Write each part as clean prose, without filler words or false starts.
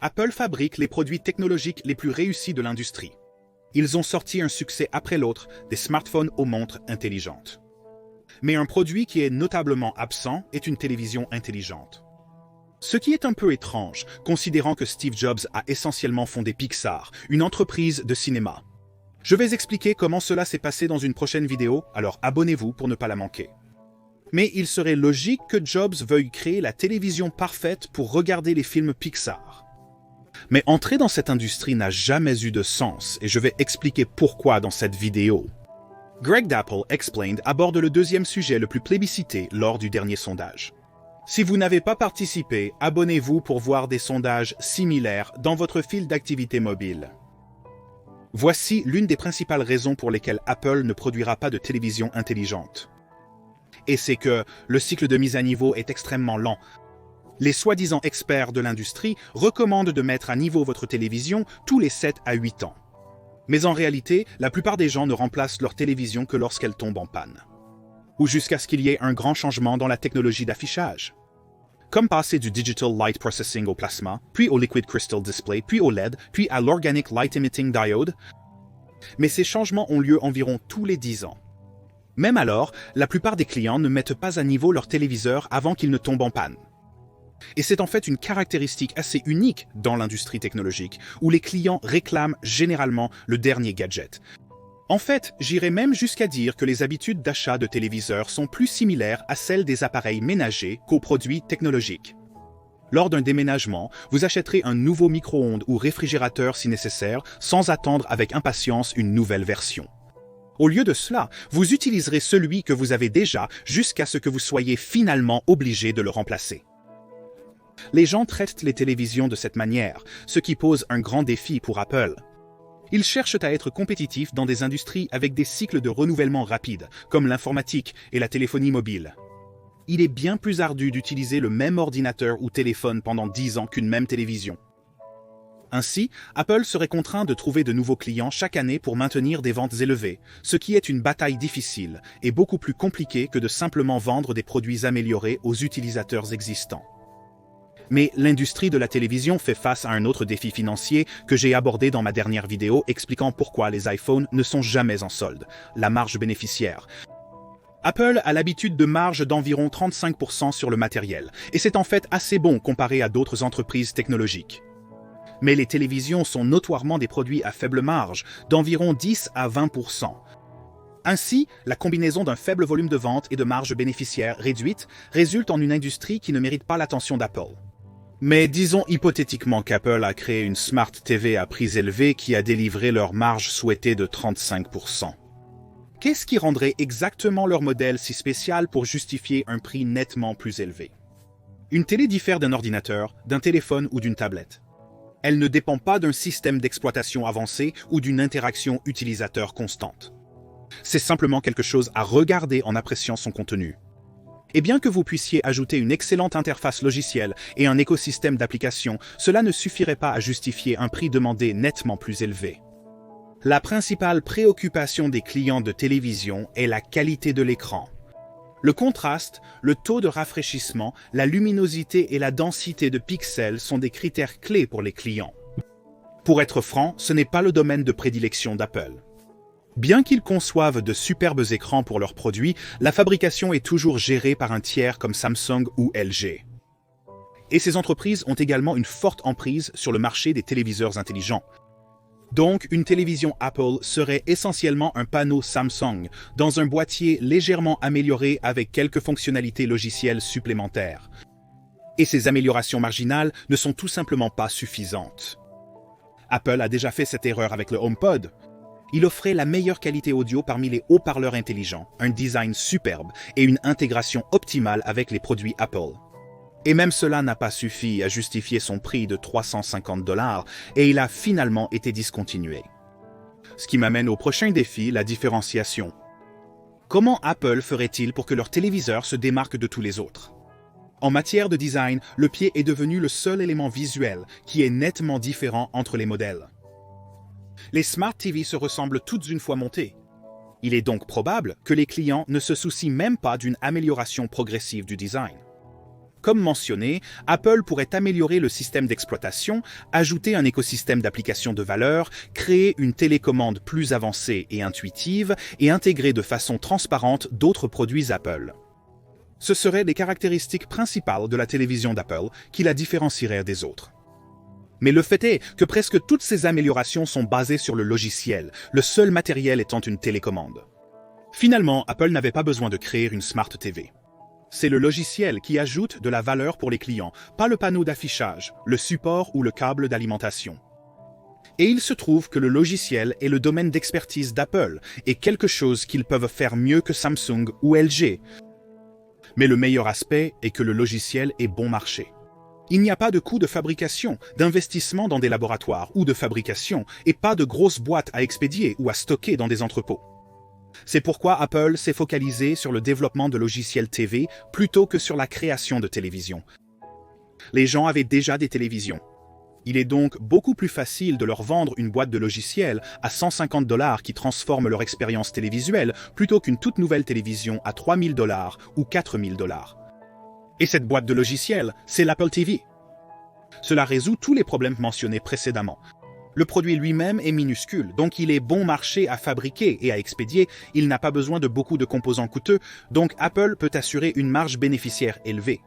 Apple fabrique les produits technologiques les plus réussis de l'industrie. Ils ont sorti un succès après l'autre, des smartphones aux montres intelligentes. Mais un produit qui est notablement absent est une télévision intelligente. Ce qui est un peu étrange, considérant que Steve Jobs a essentiellement fondé Pixar, une entreprise de cinéma. Je vais expliquer comment cela s'est passé dans une prochaine vidéo, alors abonnez-vous pour ne pas la manquer. Mais il serait logique que Jobs veuille créer la télévision parfaite pour regarder les films Pixar. Mais entrer dans cette industrie n'a jamais eu de sens, et je vais expliquer pourquoi dans cette vidéo. Greg d'Apple Explained aborde le deuxième sujet le plus plébiscité lors du dernier sondage. Si vous n'avez pas participé, abonnez-vous pour voir des sondages similaires dans votre fil d'activité mobile. Voici l'une des principales raisons pour lesquelles Apple ne produira pas de télévision intelligente. Et c'est que le cycle de mise à niveau est extrêmement lent. Les soi-disant experts de l'industrie recommandent de mettre à niveau votre télévision tous les 7 à 8 ans. Mais en réalité, la plupart des gens ne remplacent leur télévision que lorsqu'elle tombe en panne. Ou jusqu'à ce qu'il y ait un grand changement dans la technologie d'affichage. Comme passer du Digital Light Processing au plasma, puis au Liquid Crystal Display, puis au LED, puis à l'Organic Light Emitting Diode. Mais ces changements ont lieu environ tous les 10 ans. Même alors, la plupart des clients ne mettent pas à niveau leur téléviseur avant qu'il ne tombe en panne. Et c'est en fait une caractéristique assez unique dans l'industrie technologique, où les clients réclament généralement le dernier gadget. En fait, j'irais même jusqu'à dire que les habitudes d'achat de téléviseurs sont plus similaires à celles des appareils ménagers qu'aux produits technologiques. Lors d'un déménagement, vous achèterez un nouveau micro-ondes ou réfrigérateur si nécessaire, sans attendre avec impatience une nouvelle version. Au lieu de cela, vous utiliserez celui que vous avez déjà jusqu'à ce que vous soyez finalement obligé de le remplacer. Les gens traitent les télévisions de cette manière, ce qui pose un grand défi pour Apple. Ils cherchent à être compétitifs dans des industries avec des cycles de renouvellement rapides, comme l'informatique et la téléphonie mobile. Il est bien plus ardu d'utiliser le même ordinateur ou téléphone pendant 10 ans qu'une même télévision. Ainsi, Apple serait contraint de trouver de nouveaux clients chaque année pour maintenir des ventes élevées, ce qui est une bataille difficile et beaucoup plus compliquée que de simplement vendre des produits améliorés aux utilisateurs existants. Mais l'industrie de la télévision fait face à un autre défi financier que j'ai abordé dans ma dernière vidéo expliquant pourquoi les iPhones ne sont jamais en solde, la marge bénéficiaire. Apple a l'habitude de marge d'environ 35% sur le matériel, et c'est en fait assez bon comparé à d'autres entreprises technologiques. Mais les télévisions sont notoirement des produits à faible marge, d'environ 10 à 20%. Ainsi, la combinaison d'un faible volume de vente et de marge bénéficiaire réduite résulte en une industrie qui ne mérite pas l'attention d'Apple. Mais disons hypothétiquement qu'Apple a créé une Smart TV à prix élevé qui a délivré leur marge souhaitée de 35%. Qu'est-ce qui rendrait exactement leur modèle si spécial pour justifier un prix nettement plus élevé? Une télé diffère d'un ordinateur, d'un téléphone ou d'une tablette. Elle ne dépend pas d'un système d'exploitation avancé ou d'une interaction utilisateur constante. C'est simplement quelque chose à regarder en appréciant son contenu. Et bien que vous puissiez ajouter une excellente interface logicielle et un écosystème d'applications, cela ne suffirait pas à justifier un prix demandé nettement plus élevé. La principale préoccupation des clients de télévision est la qualité de l'écran. Le contraste, le taux de rafraîchissement, la luminosité et la densité de pixels sont des critères clés pour les clients. Pour être franc, ce n'est pas le domaine de prédilection d'Apple. Bien qu'ils conçoivent de superbes écrans pour leurs produits, la fabrication est toujours gérée par un tiers comme Samsung ou LG. Et ces entreprises ont également une forte emprise sur le marché des téléviseurs intelligents. Donc, une télévision Apple serait essentiellement un panneau Samsung, dans un boîtier légèrement amélioré avec quelques fonctionnalités logicielles supplémentaires. Et ces améliorations marginales ne sont tout simplement pas suffisantes. Apple a déjà fait cette erreur avec le HomePod. Il offrait la meilleure qualité audio parmi les haut-parleurs intelligents, un design superbe et une intégration optimale avec les produits Apple. Et même cela n'a pas suffi à justifier son prix de 350 $ et il a finalement été discontinué. Ce qui m'amène au prochain défi, la différenciation. Comment Apple ferait-il pour que leur téléviseur se démarque de tous les autres? En matière de design, le pied est devenu le seul élément visuel qui est nettement différent entre les modèles. Les Smart TV se ressemblent toutes une fois montées. Il est donc probable que les clients ne se soucient même pas d'une amélioration progressive du design. Comme mentionné, Apple pourrait améliorer le système d'exploitation, ajouter un écosystème d'applications de valeur, créer une télécommande plus avancée et intuitive, et intégrer de façon transparente d'autres produits Apple. Ce seraient les caractéristiques principales de la télévision d'Apple qui la différencieraient des autres. Mais le fait est que presque toutes ces améliorations sont basées sur le logiciel, le seul matériel étant une télécommande. Finalement, Apple n'avait pas besoin de créer une Smart TV. C'est le logiciel qui ajoute de la valeur pour les clients, pas le panneau d'affichage, le support ou le câble d'alimentation. Et il se trouve que le logiciel est le domaine d'expertise d'Apple et quelque chose qu'ils peuvent faire mieux que Samsung ou LG. Mais le meilleur aspect est que le logiciel est bon marché. Il n'y a pas de coût de fabrication, d'investissement dans des laboratoires ou de fabrication, et pas de grosses boîtes à expédier ou à stocker dans des entrepôts. C'est pourquoi Apple s'est focalisé sur le développement de logiciels TV plutôt que sur la création de télévisions. Les gens avaient déjà des télévisions. Il est donc beaucoup plus facile de leur vendre une boîte de logiciels à 150 $ qui transforme leur expérience télévisuelle plutôt qu'une toute nouvelle télévision à 3000 $ ou 4000 $. Et cette boîte de logiciels, c'est l'Apple TV. Cela résout tous les problèmes mentionnés précédemment. Le produit lui-même est minuscule, donc il est bon marché à fabriquer et à expédier, il n'a pas besoin de beaucoup de composants coûteux, donc Apple peut assurer une marge bénéficiaire élevée.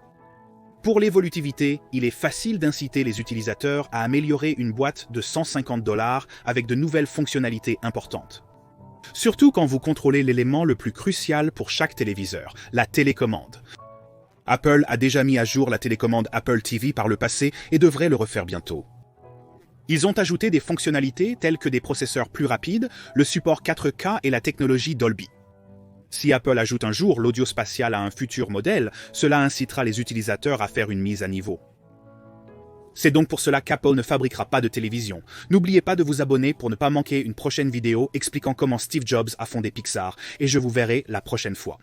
Pour l'évolutivité, il est facile d'inciter les utilisateurs à améliorer une boîte de 150 $ avec de nouvelles fonctionnalités importantes. Surtout quand vous contrôlez l'élément le plus crucial pour chaque téléviseur, la télécommande. Apple a déjà mis à jour la télécommande Apple TV par le passé et devrait le refaire bientôt. Ils ont ajouté des fonctionnalités telles que des processeurs plus rapides, le support 4K et la technologie Dolby. Si Apple ajoute un jour l'audio spatial à un futur modèle, cela incitera les utilisateurs à faire une mise à niveau. C'est donc pour cela qu'Apple ne fabriquera pas de télévision. N'oubliez pas de vous abonner pour ne pas manquer une prochaine vidéo expliquant comment Steve Jobs a fondé Pixar, et je vous verrai la prochaine fois.